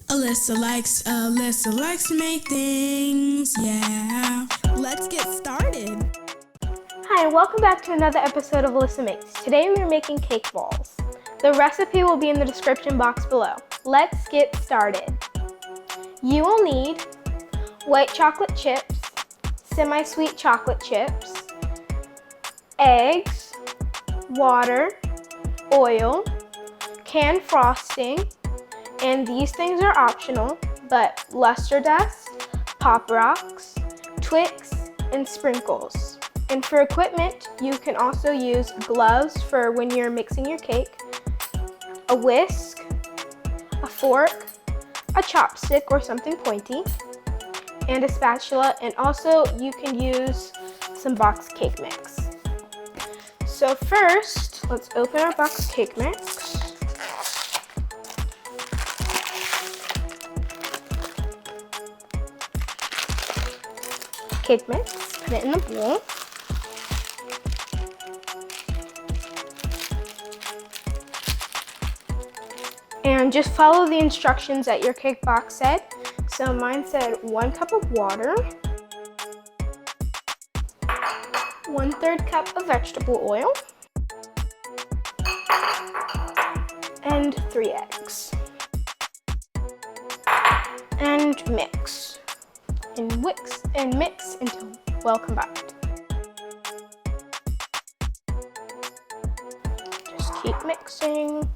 Alyssa likes to make things, yeah. Let's get started. Hi, and welcome back to another episode of Alyssa Makes. Today we are making cake balls. The recipe will be in the description box below. Let's get started. You will need white chocolate chips, semi-sweet chocolate chips, eggs, water, oil, canned frosting, and these things are optional, but luster dust, pop rocks, Twix, and sprinkles. And for equipment, you can also use gloves for when you're mixing your cake, a whisk, a fork, a chopstick or something pointy, and a spatula, and also you can use some box cake mix. So first, let's open our box cake mix. Cake mix, put it in the bowl. And just follow the instructions that your cake box said. So mine said 1 cup of water, 1/3 cup of vegetable oil, and 3 eggs. And mix. And mix until well combined. Just keep mixing.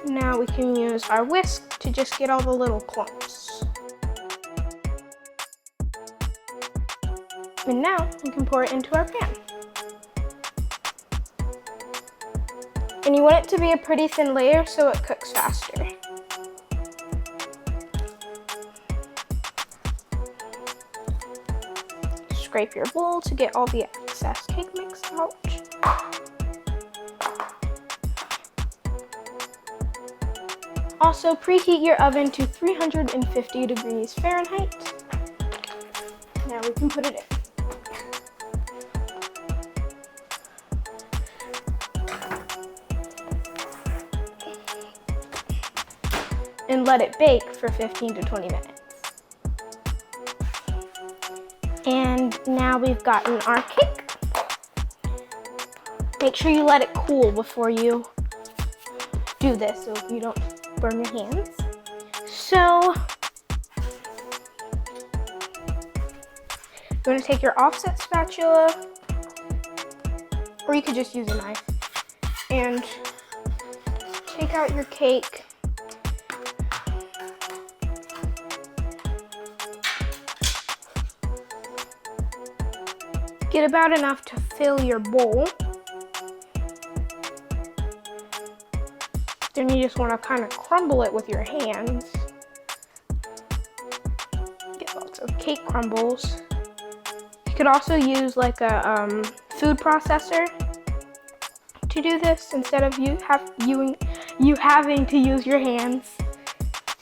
Now we can use our whisk to just get all the little clumps. And now we can pour it into our pan. And you want it to be a pretty thin layer so it cooks faster. Scrape your bowl to get all the excess cake mix out. Also, preheat your oven to 350 degrees Fahrenheit. Now we can put it in. And let it bake for 15 to 20 minutes. And now we've gotten our cake. Make sure you let it cool before you do this so you don't burn your hands. So, you're going to take your offset spatula, or you could just use a knife, and take out your cake. Get about enough to fill your bowl. Then you just want to kind of crumble it with your hands. Get lots of cake crumbles. You could also use like a food processor to do this instead of you having to use your hands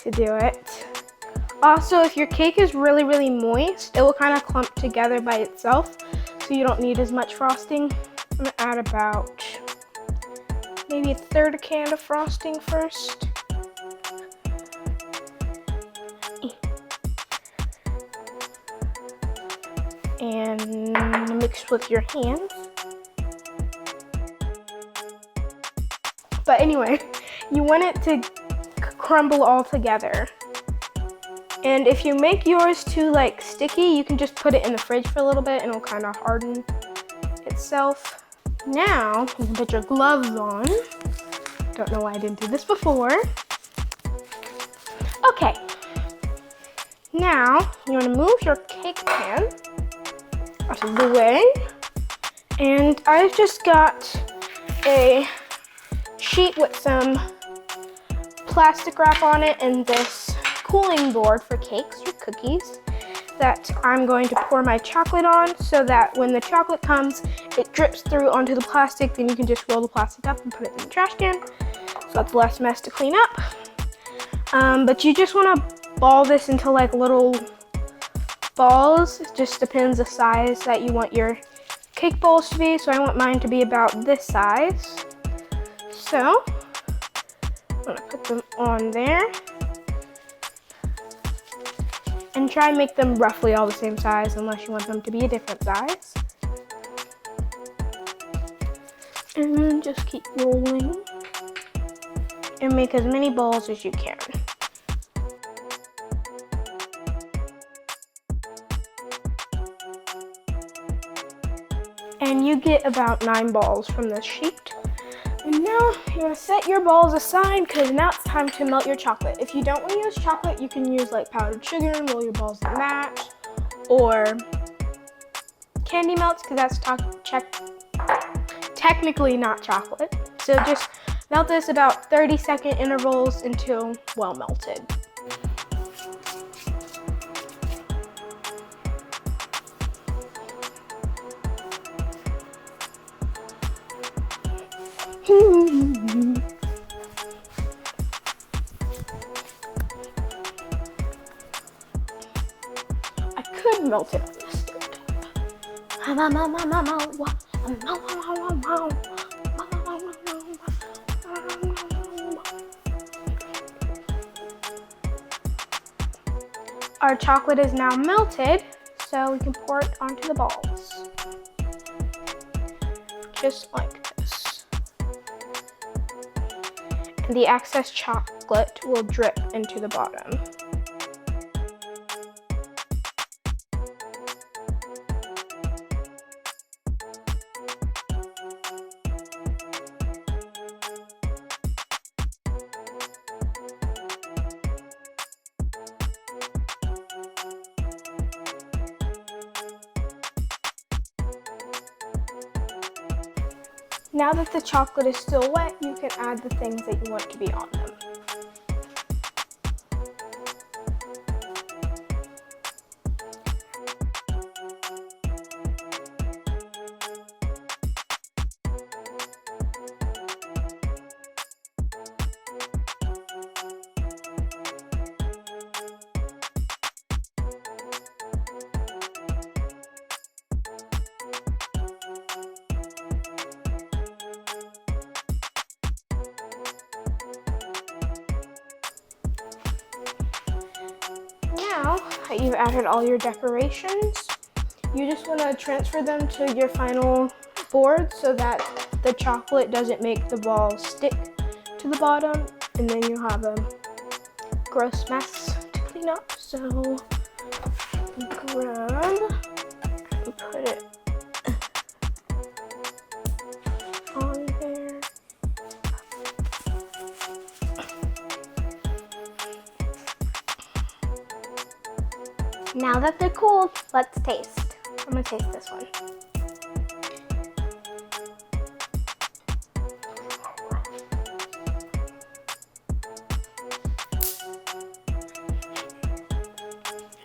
to do it. Also, if your cake is really, really moist, it will kind of clump together by itself. So you don't need as much frosting. I'm gonna add about maybe 1/3 can of frosting first. And mix with your hands. But anyway, you want it to crumble all together. And if you make yours too sticky, you can just put it in the fridge for a little bit and it'll kind of harden itself. Now, you can put your gloves on. Don't know why I didn't do this before. Okay. Now, you want to move your cake pan out of the way. And I've just got a sheet with some plastic wrap on it and this cooling board for cakes or cookies that I'm going to pour my chocolate on so that when the chocolate comes, it drips through onto the plastic. Then you can just roll the plastic up and put it in the trash can. So that's less mess to clean up. But you just want to ball this into little balls. It just depends the size that you want your cake bowls to be. So I want mine to be about this size. So I'm gonna put them on there. And try and make them roughly all the same size unless you want them to be a different size. And then just keep rolling and make as many balls as you can. And you get about 9 balls from this sheet. And now you're gonna set your balls aside because now it's time to melt your chocolate. If you don't want to use chocolate, you can use like powdered sugar and roll your balls in that, or candy melts because that's technically not chocolate. So just melt this about 30-second intervals until well melted. I could melt it on the stove. Our chocolate is now melted, so we can pour it onto the balls. Just like this. And the excess chocolate will drip into the bottom. Now that the chocolate is still wet, you can add the things that you want to be on them. Now that you've added all your decorations, you just want to transfer them to your final board so that the chocolate doesn't make the balls stick to the bottom, and then you'll have a gross mess to clean up. So grab and put it on there. Now that they're cooled, let's taste. I'm gonna taste this one.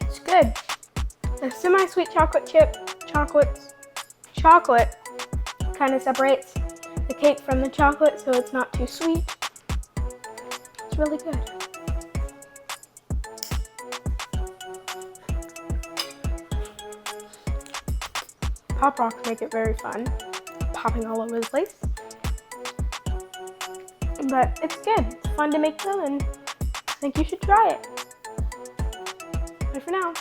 It's good. The semi-sweet chocolate chip chocolate kind of separates the cake from the chocolate, so it's not too sweet. It's really good. Pop rocks make it very fun, popping all over the place. But it's good. It's fun to make them, and I think you should try it. Bye for now.